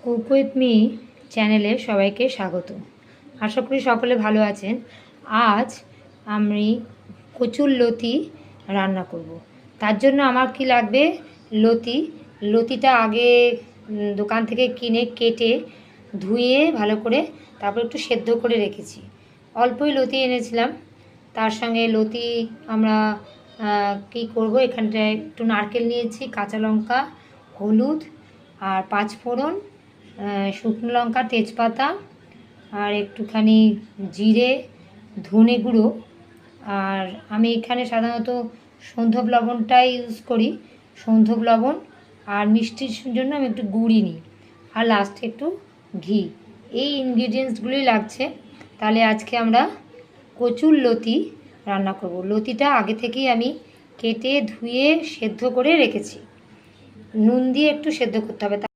Cook with me চ্যানেলে সবাইকে স্বাগত। আশা করি সকলে ভালো আছেন। আজ আমি কচুরলতি রান্না করব। তার জন্য আমার কি লাগবে, লতিটা আগে দোকান থেকে কিনে কেটে ধুয়ে ভালো করে তারপর একটু সেদ্ধ করে রেখেছি। অল্পই লতি এনেছিলাম। তার সঙ্গে লতি আমরা কি করব, এখানটায় একটু নারকেল নিয়েছি, কাঁচা লঙ্কা, হলুদ আর 5 ফোড়ন, শুকনো লঙ্কা, তেজপাতা আর একটুখানি জিরে, ধনে গুঁড়ো। আর আমি এখানে সাধারণত সন্ধব লবণটাই ইউজ করি, সন্ধব লবণ। আর মিষ্টির জন্য আমি একটু গুড়ি নিই, আর লাস্টে একটু ঘি। এই ইনগ্রিডিয়েন্টসগুলোই লাগছে। তাহলে আজকে আমরা কচুরলতি রান্না করব। লতিটা আগে থেকেই আমি কেটে ধুয়ে সেদ্ধ করে রেখেছি। নুন দিয়ে একটু সেদ্ধ করতে হবে।